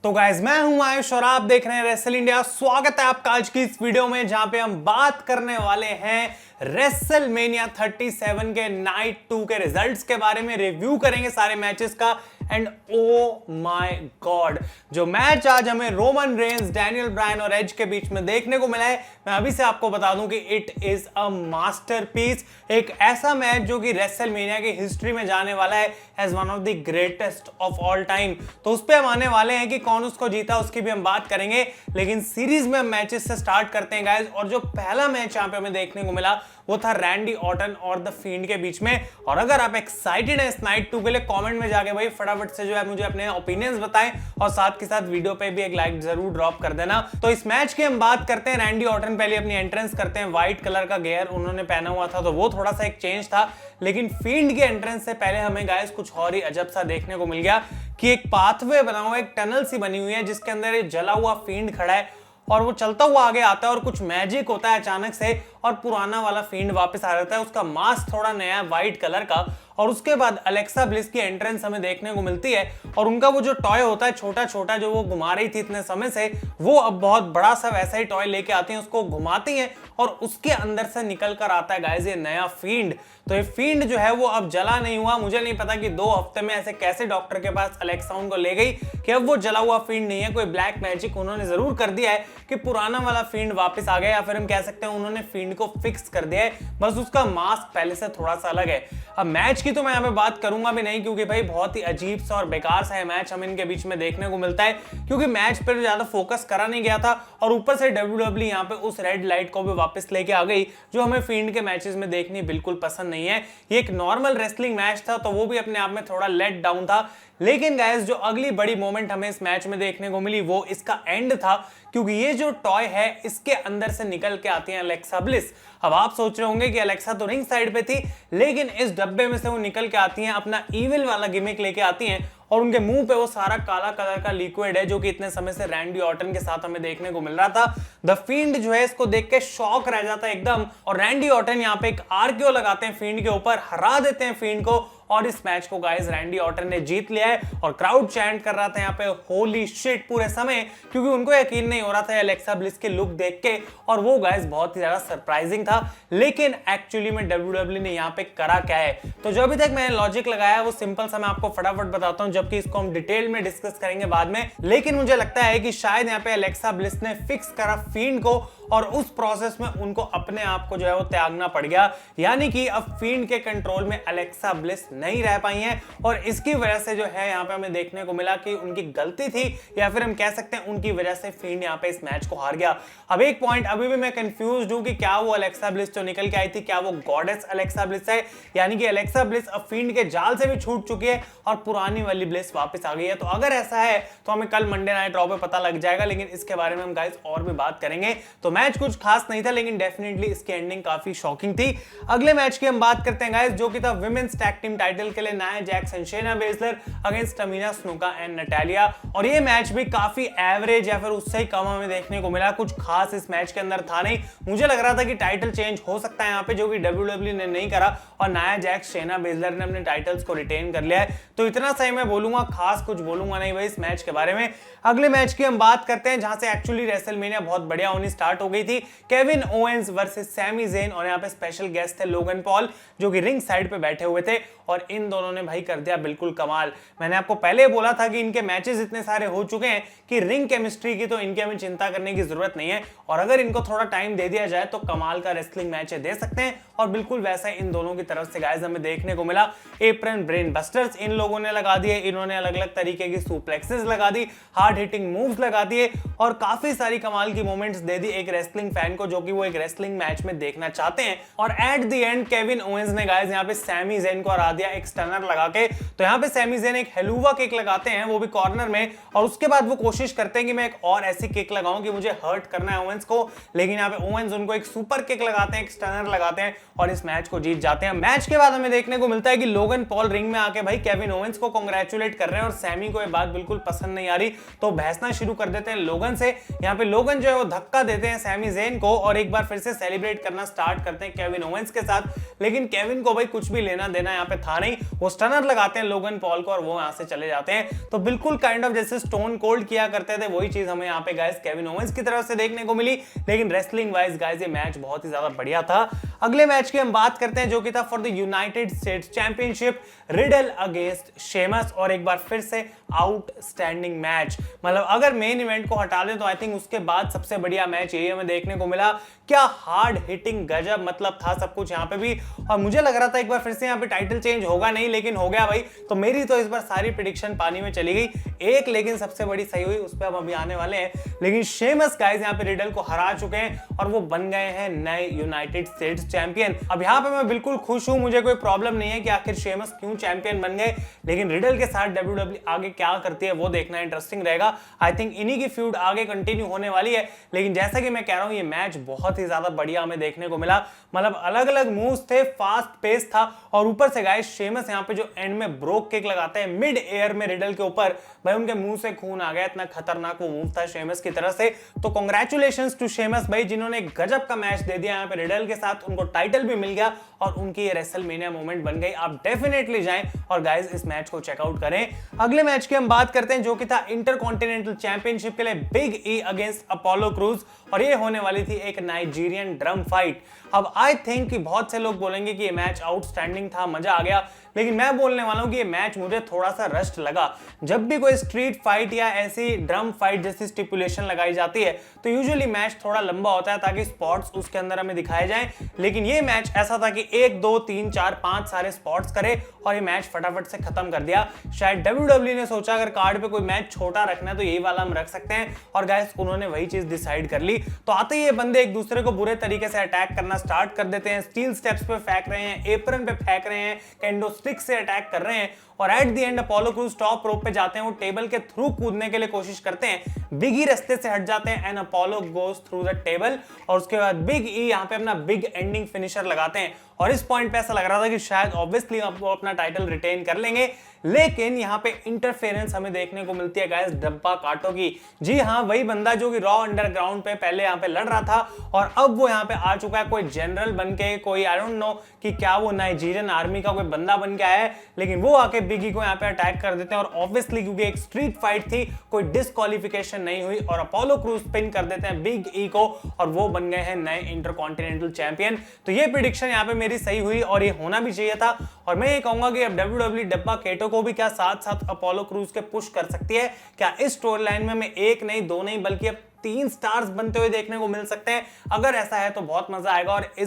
तो गाइज मैं हूं आयुष और आप देख रहे हैं रेसल इंडिया। स्वागत है आपका आज की इस वीडियो में जहां पे हम बात करने वाले हैं रेसलमेनिया 37 के नाइट 2 के रिजल्ट्स के बारे में। रिव्यू करेंगे सारे मैचेस का एंड ओ माय गॉड जो मैच आज हमें रोमन रेंस, डैनियल ब्रायन और एज के बीच में देखने को मिला है, मैं अभी से आपको बता दूं कि इट इज अ मास्टरपीस। एक ऐसा मैच जो कि रेसलमेनिया की हिस्ट्री में जाने वाला है as one of the greatest of all time. तो उस पे हम आने वाले हैं कि कौन उसको जीता उसकी भी हम बात करेंगे, लेकिन सीरीज में हम मैचेस से स्टार्ट करते हैं गाइस। और जो पहला मैच यहाँ पे हमें देखने को मिला वो था रैंडी ऑर्टन और द फील्ड के बीच में। और अगर आप एक्साइटेड हैं इस नाइट 2 के लिए, कमेंट में जाके भाई फटाफट से जो है मुझे अपने ओपिनियंस बताएं और साथ के साथ वीडियो पे भी एक लाइक जरूर ड्रॉप कर देना। तो इस मैच की हम बात करते हैं। रैंडी ऑर्टन पहले अपनी एंट्रेंस करते हैं, व्हाइट कलर का गियर उन्होंने पहना हुआ था तो वो थोड़ा सा एक चेंज था, लेकिन फील्ड के एंट्रेंस से पहले हमें गाइस कुछ और ही अजब सा देखने को मिल गया कि एक पाथवे बना हुआ, एक टनल सी बनी हुई है जिसके अंदर एक जला हुआ फील्ड खड़ा है और वो चलता हुआ आगे आता है और कुछ मैजिक होता है अचानक से और पुराना वाला फील्ड वापस आ जाता है। उसका मास्क थोड़ा नया व्हाइट कलर का और उसके बाद अलेक्सा ब्लिस की एंट्रेंस हमें देखने को मिलती है और उनका वो जो टॉय होता है छोटा छोटा जो वो घुमा रही थी इतने समय से, वो अब बहुत बड़ा सा वैसा ही टॉय लेके आती हैं, उसको घुमाती हैं और उसके अंदर से निकल कर आता है गाइस ये नया फील्ड। तो ये फील्ड जो है वो अब जला नहीं हुआ। मुझे नहीं पता कि 2 हफ्ते में ऐसे कैसे डॉक्टर के पास अलेक्सा उनको ले गई कि अब वो जला हुआ फील्ड नहीं है। कोई ब्लैक मैजिक उन्होंने जरूर कर दिया है कि पुराना वाला फील्ड वापस आ गया, या फिर हम कह सकते हैं उन्होंने फील्ड को फिक्स कर दिया है, बस उसका मास्क पहले से थोड़ा सा अलग है। अब मैच की तो मैं यहाँ पे बात करूंगा भी नहीं क्योंकि भाई बहुत ही अजीब सा और बेकार सा मैच हमें इनके बीच में देखने को मिलता है, क्योंकि मैच पर ज्यादा फोकस करा नहीं गया था और ऊपर से WWE यहाँ पे उस रेड लाइट को भी वापस लेके आ गई जो हमें फील्ड के मैचेस में देखनी बिल्कुल पसंद नहीं है। ये एक नॉर्मल रेसलिंग मैच था तो वो भी अपने आप में थोड़ा लेट डाउन था, लेकिन गाइस जो अगली बड़ी मोमेंट हमें इस मैच में देखने को मिली वो इसका एंड था, क्योंकि ये जो टॉय है इसके अंदर से निकल के आती है अलेक्सा ब्लिस। अब आप सोच रहे होंगे कि अलेक्सा तो रिंग साइड पे थी, लेकिन इस डब्बे में से वो निकल के आती हैं, अपना ईविल वाला गिमिक लेके आती हैं और उनके मुंह पे वो सारा काला कलर का लिक्विड है जो कि इतने समय से रैंडी ऑर्टन के साथ हमें देखने को मिल रहा था। द फील्ड जो है इसको देख के शॉक रह जाता है एकदम और रैंडी ऑर्टन यहाँ पे एक आरकेओ लगाते हैं फील्ड के ऊपर, हरा देते हैं फील्ड को और इस मैच को गाइस रैंडी ऑर्टन ने जीत लिया है। और क्राउड चैंट कर रहा था यहाँ पे होली शिट पूरे समय, क्योंकि उनको यकीन नहीं हो रहा था अलेक्सा ब्लिस के लुक देख के और वो गाइस बहुत ही ज्यादा सरप्राइजिंग था। लेकिन एक्चुअली में WWE ने यहाँ पे करा क्या है, तो जो अभी तक मैंने लॉजिक लगाया वो सिंपल सा मैं आपको फटाफट बताता हूँ, जबकि इसको हम डिटेल में डिस्कस करेंगे बाद में। लेकिन मुझे लगता है कि शायद यहाँ पे अलेक्सा ब्लिस ने फिक्स करा फील्ड को और उस प्रोसेस में उनको अपने आप को जो है वो त्यागना पड़ गया, यानी कि अब फील्ड के कंट्रोल में अलेक्सा ब्लिस नहीं रह पाई हैं और इसकी वजह से जो है यहाँ पे हमें देखने को मिला कि उनकी गलती थी, या फिर हम कह सकते हैं उनकी वजह से फील्ड यहाँ पे इस मैच को हार गया। अब एक पॉइंट अभी भी मैं कंफ्यूज हूं कि क्या वो अलेक्सा ब्लिस जो निकल के आई थी क्या वो गॉडेस अलेक्सा ब्लिस है, यानी कि अलेक्सा ब्लिस अब फील्ड के जाल से भी छूट चुकी है और पुरानी वाली ब्लिस वापस आ गई है। तो अगर ऐसा है तो हमें कल मंडे नाइट रॉ पे पता लग जाएगा, लेकिन इसके बारे में हम गाइस और भी बात करेंगे। तो मैच कुछ खास नहीं था, लेकिन डेफिनेटली इसकी एंडिंग काफी शॉकिंग थी। अगले मैच की हम बात करते हैं गाइस, जो कि था विमेंस टैग टीम टाइटल के लिए Nia Jax and Shayna Baszler against Tamina Snuka and Natalia. और ये मैच भी काफी एवरेज या फिर उससे ही कम हमें देखने को मिला, कुछ खास इस मैच के अंदर था नहीं। मुझे लग रहा था कि टाइटल चेंज हो सकता है यहाँ पे, जो कि WWE ने नहीं करा और नाया जैक्स शेना बेसलर ने अपने टाइटल्स को रिटेन कर लिया है। तो इतना सही मैं बोलूंगा, खास कुछ बोलूंगा नहीं भाई इस मैच के बारे में। अगले मैच की हम बात करते हैं जहां से एक्चुअली रेसलमेनिया बहुत बढ़िया होनी स्टार्ट हो गई थी। Kevin Owens versus Sami Zayn और यहाँ पे स्पेशल गेस्ट थे लोगन पॉल जो कि रिंग साइड पे बैठे हुए थे और इन दोनों ने भाई कर दिया बिल्कुल कमाल। मैंने आपको पहले बोला था कि इनके मैचेस इतने सारे हो चुके हैं कि रिंग केमिस्ट्री की तो इनके हमें चिंता करने की जरूरत नहीं है, और अगर इनको थोड़ा टाइम दे दिया जाए तो कमाल का रेसलिंग मैच दे सकते हैं। और बिल्कुल वैसा इन दोनों की तरफ से गाइस हमें देखने को मिला। एप्रन ब्रेन बस्टर्स इन लोगों ने लगा दिए, इन्होंने अलग अलग तरीके की सुप्लेक्सेस लगा दी, हार्ड हिटिंग मूव्स लगा दिए और काफी सारी कमाल की मोमेंट्स दे दी एक रेसलिंग फैन को जो कि वो एक रेसलिंग मैच में देखना चाहते हैं। और at the end Kevin Owens ने गाइस यहाँ पे सैमी ज़ेन को हरा दिया एक स्टनर लगा के। तो यहाँ पे सैमी ज़ेन एक हेलुवा किक लगाते हैं, वो भी कॉर्नर में, और उसके बाद वो कोशिश करते हैं कि मैं एक और ऐसी किक लगाऊं कि मुझे हर्ट करना है ओवेंस को, लेकिन यहाँ पे ओवेंस उनको एक सुपर किक लगाते हैं, एक स्टनर लगाते हैं और इस मैच को जीत जाते हैं। मैच के बाद हमें देखने को मिलता है कि लोगन पॉल रिंग में आके भाई केविन ओवेंस को कांग्रेचुलेट कर रहे हैं और सैमी को ये बात बिल्कुल पसंद नहीं आ रही, तो बहसना शुरू कर देते हैं लोगन से। यहाँ पे लोगन जो है वो धक्का देते हैं सैमी ज़ेन को और एक बार फिर से सेलिब्रेट करना स्टार्ट करते हैं केविन ओवेंस के साथ, लेकिन केविन को भाई कुछ भी लेना देना यहाँ पे था था नहीं, वो स्टनर लगाते हैं लोगन पॉल को और वो यहां से चले जाते हैं। तो बिल्कुल काइंड ऑफ जैसे स्टोन कोल्ड किया करते थे वही चीज हमें यहाँ पे गाइस केविन ओवेंस की तरफ से देखने को मिली। लेकिन रेसलिंग वाइज गाइस ये मैच बहुत ही ज्यादा बढ़िया था। अगले मैच की हम बात करते हैं जो कि था for the United states championship, riddle against Sheamus, और एक बार फिर से आउटस्टैंडिंग मैच। मतलब अगर मेन इवेंट को हटा दें तो आई थिंक उसके बाद सबसे बढ़िया मैच यही हमें देखने को मिला। क्या हार्ड हिटिंग गजब मतलब था सब कुछ यहाँ पे भी। और मुझे लग रहा था एक बार फिर से यहाँ पे टाइटल चेंज होगा नहीं, लेकिन हो गया भाई। तो मेरी तो इस बार सारी प्रेडिक्शन पानी में चली गई एक, लेकिन सबसे बड़ी सही हुई, उस पर हम अभी आने वाले हैं। लेकिन शेमस गाइस यहाँ पे रिडल को हरा चुके हैं और वो बन गए हैं नए यूनाइटेड स्टेट्स चैंपियन। अब यहाँ पे मैं बिल्कुल खुश हूं, मुझे कोई प्रॉब्लम नहीं है कि आखिर शेमस क्यों चैंपियन बन गए। लेकिन रिडल के साथ WWE आगे क्या करती है वो देखना इंटरेस्टिंग रहेगा। आई थिंक इन्हीं की फ्यूड आगे कंटिन्यू होने वाली है। लेकिन जैसा कि मैं कह रहा हूं ये मैच बहुत ही ज्यादा बढ़िया हमें देखने को मिला। मतलब अलग अलग मूव्स थे, फास्ट पेस था, और ऊपर से गाइस शेमस यहाँ पे जो एंड में ब्रोक किक लगाते हैं मिड एयर में रिडल के ऊपर, भाई उनके मुंह से खून आ गया, इतना खतरनाक वो मूव था शेमस की तरफ से। तो कांग्रेचुलेशंस टू शेमस भाई, जिन्होंने गजब का मैच दे दिया यहाँ पे रिडल के साथ, उनको टाइटल भी मिल गया और उनकी ये रेसलमेनिया मोमेंट बन गई। आप डेफिनेटली जाएं और गाइस इस मैच को चेकआउट करें। अगले मैच की हम बात करते हैं जो कि था इंटरकॉन्टिनेंटल चैंपियनशिप के लिए big E against Apollo Crews, और ये होने वाली थी एक नाइजीरियन ड्रम फाइट। अब आई थिंक कि बहुत से लोग बोलेंगे कि ये मैच आउटस्टैंडिंग था, मजा आ गया, लेकिन मैं बोलने वाला हूं कि ये मैच मुझे थोड़ा सा रश्ड लगा। जब भी कोई स्ट्रीट फाइट या ऐसी ड्रम फाइट जैसी स्टिपुलेशन लगाई जाती है तो यूजुअली मैच थोड़ा लंबा होता है ताकि स्पॉट्स उसके अंदर हमें दिखाए जाएं। लेकिन ये मैच ऐसा था कि 1 2 3 4 5 सारे स्पॉट्स करे और ये मैच फटाफट से खत्म कर दिया। शायद WWE ने सोचा अगर कार्ड पे कोई मैच छोटा रखना है तो यही वाला हम रख सकते हैं, और गाइस उन्होंने वही चीज डिसाइड कर ली। तो आते ही ये बंदे एक दूसरे को बुरे तरीके से अटैक करना स्टार्ट कर देते हैं, स्टील स्टेप्स पे फेंक रहे हैं, एप्रन पे फेंक रहे हैं, कैंडो स्टिक से अटैक कर रहे हैं, और at the end Apollo Crews top rope पे जाते हैं, वो टेबल के थ्रू कूदने के लिए कोशिश करते हैं, बिग ई रास्ते से हट जाते हैं and Apollo goes through the table, और उसके बाद बिग ई यहाँ पे अपना बिग एंडिंग फिनिशर लगाते हैं। और इस पॉइंट पे ऐसा लग रहा था कि शायद ऑब्वियसली वो अपना टाइटल रिटेन कर लेंगे, लेकिन यहाँ पे इंटरफेरेंस हमें देखने को मिलती है गाइस डब्बा काटो की। जी हाँ, वही बंदा जो कि रॉ अंडरग्राउंड पे पहले यहाँ पे लड़ रहा था और अब वो यहाँ पे आ चुका है कोई जनरल बन के, कोई आई डोंट नो कि क्या वो नाइजीरियन आर्मी का कोई बंदा बन के आया है, लेकिन वो आके बिगी को यहाँ पे अटैक कर देते हैं। और ऑब्वियसली क्योंकि एक स्ट्रीट फाइट थी, कोई डिस्क्वालिफिकेशन नहीं हुई और अपोलो क्रूज पिन कर देते हैं बिग ई को, और वो बन गए हैं नए इंटरकॉन्टिनेंटल चैंपियन। तो ये प्रेडिक्शन यहाँ पे मेरी सही हुई और ये होना भी चाहिए था। और मैं ये कहूंगा कि अब WWE डब्बा केटो को भी क्या साथ साथ अपोलो क्रूज के पुश कर सकती है। क्या इस स्टोरी लाइन में हमें 1 नहीं 2 नहीं बल्कि अब 3 स्टार्स बनते हुए देखने को मिल सकते हैं? अगर ऐसा है तो बहुत मजा आएगा। और ये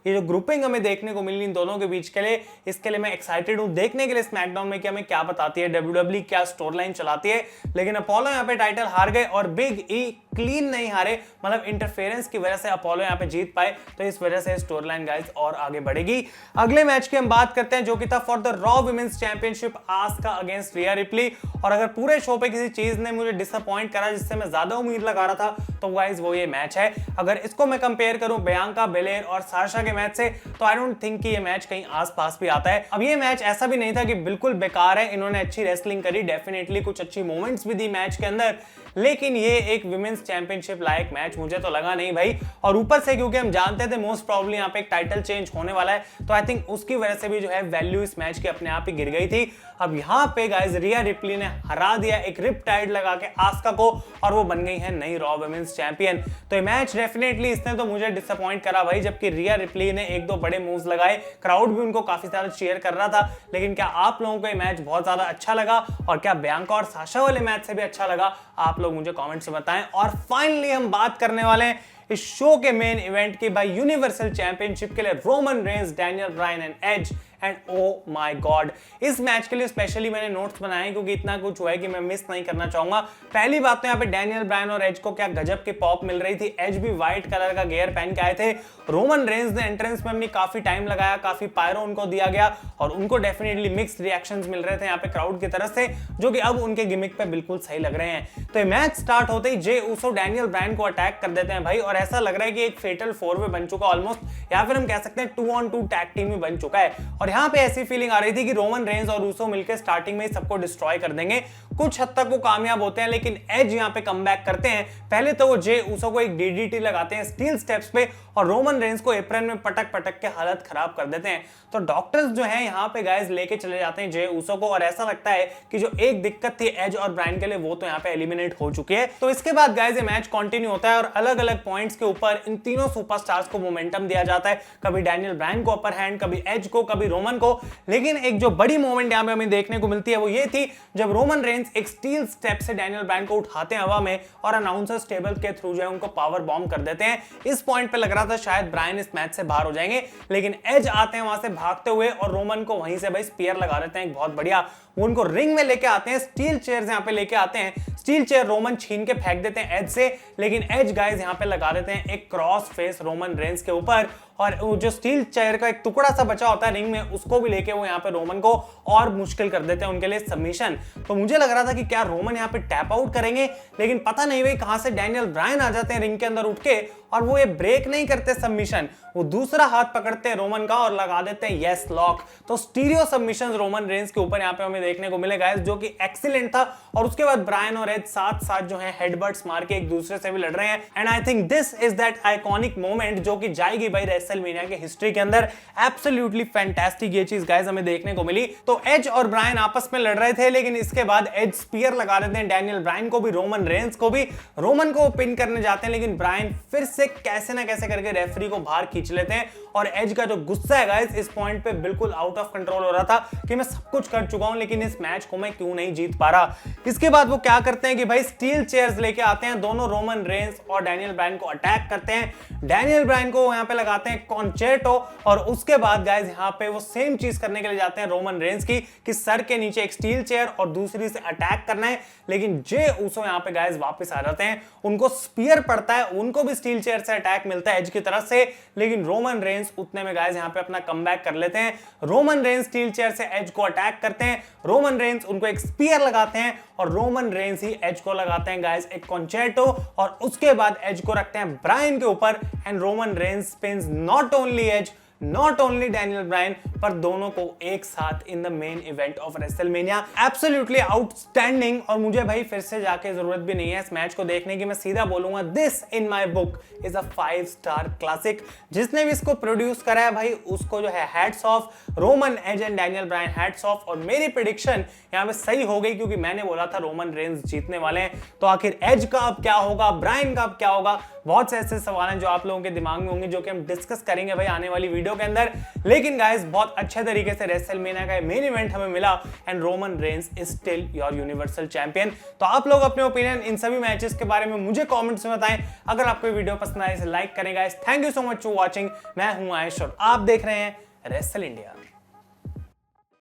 जो ग्रुपिंग हमें देखने को मिली इन दोनों के बीच के लिए, इसके लिए मैं एक्साइटेड हूं देखने के लिए स्मैकडाउन में कि हमें क्या बताती है WWE, क्या स्टोरी लाइन चलाती है। लेकिन अपोलो यहाँ पे टाइटल हार गए और बिग ई क्लीन नहीं हारे, मतलब इंटरफेरेंस की वजह से अपोलो यहाँ पे जीत पाए। तो इस वजह से स्टोरी लाइन गाइस और आगे बढ़ेगी। अगले मैच की हम बात करते हैं जो कि था for the Raw women's championship, Asuka against Rhea Ripley. और अगर पूरे शो पे किसी चीज ने मुझे डिसअपॉइंट करा जिससे मैं ज्यादा उम्मीद लगा रहा था तो गाइस वो ये मैच है। अगर इसको मैं कंपेयर करूं बियांका बेलेर और साशा के मैच से तो आई डोंट थिंक कि ये मैच कहीं आसपास भी आता है। अब ये मैच ऐसा भी नहीं था कि बिल्कुल बेकार है, इन्होंने अच्छी रेसलिंग करी, डेफिनेटली कुछ अच्छी मोमेंट्स भी दी मैच के अंदर, लेकिन ये एक विमेंस चैंपियनशिप लायक मैच मुझे तो लगा नहीं भाई। और ऊपर से क्योंकि हम जानते थे मोस्ट प्रोबेबली यहाँ पे एक टाइटल चेंज होने वाला है, तो आई थिंक उसकी वजह से भी जो है वैल्यू इस मैच की अपने आप ही गिर गई थी। अब यहाँ पे गाइस रिया रिप्ली ने हरा दिया एक रिप टाइड लगा के आस्का को, और वो बन गई है नई रॉ वुमेन्स चैंपियन। तो ये मैच डेफिनेटली इसने तो मुझे डिसअपॉइंट करा भाई, जबकि रिया रिप्ली ने 1 2 बड़े मूव्स लगाए, क्राउड भी उनको काफी ज्यादा चीयर कर रहा था। लेकिन क्या आप लोगों को ये मैच बहुत ज्यादा अच्छा लगा, और क्या बियांका और साशा वाले मैच से भी अच्छा लगा? आप लोग मुझे कमेंट से बताएं। और फाइनली हम बात करने वाले हैं इस शो के मेन इवेंट की भाई, यूनिवर्सल चैंपियनशिप के लिए Roman Reigns, Daniel Bryan and Edge. And oh my god, इस मैच के लिए स्पेशली मैंने नोट्स बनाए क्योंकि इतना कुछ हुआ है कि मैं मिस नहीं करना चाहूंगा। पहली बात तो यहाँ पे डैनियल ब्रायन और एज को क्या गजब की पॉप मिल रही थी। एज भी व्हाइट कलर का गियर पहन के आए थे। रोमन रेंस ने एंट्रेंस में अपनी काफी टाइम लगाया, काफी पायरो उनको दिया गया और उनको डेफिनेटली मिक्स्ड रिएक्शंस मिल रहे थे यहाँ पे क्राउड की तरफ से, जो कि अब उनके गिमिक पे बिल्कुल सही लग रहे हैं। तो मैच स्टार्ट होते ही जे उसो डैनियल ब्रायन को अटैक कर देते हैं भाई, और ऐसा लग रहा है कि एक फेटल 4 वे बन चुका ऑलमोस्ट, या फिर हम कह सकते हैं 2 on 2 टैग टीम में बन चुका है। और यहाँ पे ऐसी फीलिंग आ रही थी कि रोमन रेंज और रूसो मिलकर स्टार्टिंग में ही सबको डिस्ट्रॉय कर देंगे। कुछ हद तक वो कामयाब होते हैं, लेकिन एज यहाँ पे कमबैक करते हैं। पहले तो वो जे उसो को एक डीडीटी लगाते हैं स्टील स्टेप्स पे और रोमन रेंज को एप्रन में पटक पटक के हालत खराब कर देते हैं। तो डॉक्टर्स जो हैं यहाँ पे गाइस लेके चले जाते हैं जे उसो को, और ऐसा लगता है कि जो एक दिक्कत थी एज और ब्रायन के लिए वो तो यहाँ पे एलिमिनेट हो चुकी है। तो इसके बाद गाइस ये मैच कंटिन्यू होता है और अलग अलग पॉइंट्स के ऊपर इन तीनों सुपरस्टार्स को मोमेंटम दिया जाता है। कभी डैनियल ब्रायन को अपर हैंड, कभी एज को, कभी रोमन को। लेकिन एक जो बड़ी मोमेंट यहाँ पे हमें देखने को मिलती है वो ये थी जब रोमन रेंज एक स्टील स्टेप से डैनियल ब्रायन को उठाते हैं हवा में और अनाउंसर्स टेबल के थ्रू जो है उनको पावर बॉम्ब कर देते हैं। इस पॉइंट पे लग रहा था शायद ब्रायन इस मैच से बाहर हो जाएंगे, लेकिन एज आते हैं वहां से भागते हुए और रोमन को वहीं से भाई स्पीयर लगा देते हैं एक बहुत बढ़िया। उनको रिंग में लेके आते हैं, स्टील चेयर्स यहाँ पे लेके आते हैं। स्टील चेयर रोमन छीन के फेंक देते हैं एज से, लेकिन एज गाइस यहाँ पे लगा देते हैं एक क्रॉस फेस रोमन रेंज के ऊपर, और जो स्टील चेयर का एक टुकड़ा सा बचा होता है रिंग में उसको भी लेके वो यहाँ पे रोमन को और मुश्किल कर देते हैं उनके लिए सबमिशन। तो मुझे लग रहा था कि क्या रोमन यहाँ पे टैप आउट करेंगे, लेकिन पता नहीं भाई कहां से डैनियल ब्रायन आ जाते हैं रिंग के अंदर उठ के, और वो ये ब्रेक नहीं करते सबमिशन, वो दूसरा हाथ पकड़ते हैं रोमन का और लगा देते हैं यस लॉक। तो स्टीरियो सबमिशंस रोमन रेंज के ऊपर यहाँ पे हमें देखने को मिले गाइस, जो कि एक्सीलेंट था। और उसके बाद ब्रायन और एज साथ साथ जो है हेडबट्स मार के एक दूसरे से भी लड़ रहे हैं। And I think this is that iconic moment जो कि जाएगी भाई रेसलमेनिया के हिस्ट्री के अंदर। एब्सोल्युटली फैंटास्टिक ये चीज गाइस हमें देखने को मिली। तो एज और ब्रायन आपस में लड़ रहे थे, लेकिन इसके बाद एज स्पीयर लगा देते हैं डैनियल ब्रायन को भी, रोमन रेंज को भी। रोमन को पिन करने जाते हैं, लेकिन ब्रायन फिर से कैसे ना कैसे करके रेफरी को बाहर खींच लेते हैं। और एज का जो गुस्सा है गाइस इस पॉइंट पे बिल्कुल आउट ऑफ कंट्रोल हो रहा था कि मैं सब कुछ कर चुका हूं, लेकिन इस मैच को मैं क्यों नहीं जीत पा रहा। इसके बाद वो क्या करते हैं कि भाई स्टील चेयर्स लेके आते हैं, दोनों रोमन रेंज और डैनियल ब्रायन को अटैक करते हैं। डैनियल ब्रायन को यहाँ पे लगाते हैं कॉन्चेर्टो, और उसके बाद गाइस यहाँ पे वो सेम चीज करने के लिए जाते हैं रोमन रेंज की कि सर के नीचे एक स्टील चेयर और दूसरी से अटैक करना है। लेकिन जे उसो यहाँ पे गाइस वापस आ जाते हैं, उनको स्पीयर पड़ता है, उनको भी स्टील चेयर से अटैक मिलता है एज की तरफ से, लेकिन रोमन रेंज उतने में गाइस यहाँ पे अपना कमबैक कर लेते हैं। रोमन रेंज स्टील चेयर से एज को अटैक करते हैं, रोमन रेंज उनको एक स्पीयर लगाते हैं और रोमन रेंज ही एज को लगाते हैं गाइस एक कॉन्चेर्टो, और उसके बाद एज को रखते हैं ब्रायन के ऊपर। And Roman Reigns pins not only Edge, not only Daniel Bryan, पर दोनों को एक साथ in the main event of WrestleMania. Absolutely outstanding, और मुझे भाई फिर से जाके जरूरत भी नहीं है इस मैच को देखने की। मैं सीधा बोलूंगा this in my book is a 5 star classic. जिसने भी इसको प्रोड्यूस करा है भाई उसको जो है hats off, Roman Edge and Daniel Bryan hats off. और मेरी प्रेडिक्शन यहाँ पे सही हो गई, क्योंकि मैंने बोला था रोमन रेंज जीतने वाले हैं। तो आखिर एज का अब क्या होगा, ब्रायन का अब क्या होगा, बहुत से ऐसे सवाल हैं जो आप लोगों के दिमाग में होंगे, जो कि हम डिस्कस करेंगे भाई आने वाली वीडियो के अंदर। लेकिन गाइस बहुत अच्छे तरीके से रेसलमेनिया का मेन इवेंट हमें मिला, and Roman range is still your universal champion. तो आप लोग अपने ओपिनियन इन सभी मैचेस के बारे में मुझे कमेंट्स में बताएं। अगर आपको वीडियो पसंद आए इसे लाइक करें guys. Thank you so much for watching. मैं हूं आयुष और आप देख रहे हैं रेसल इंडिया।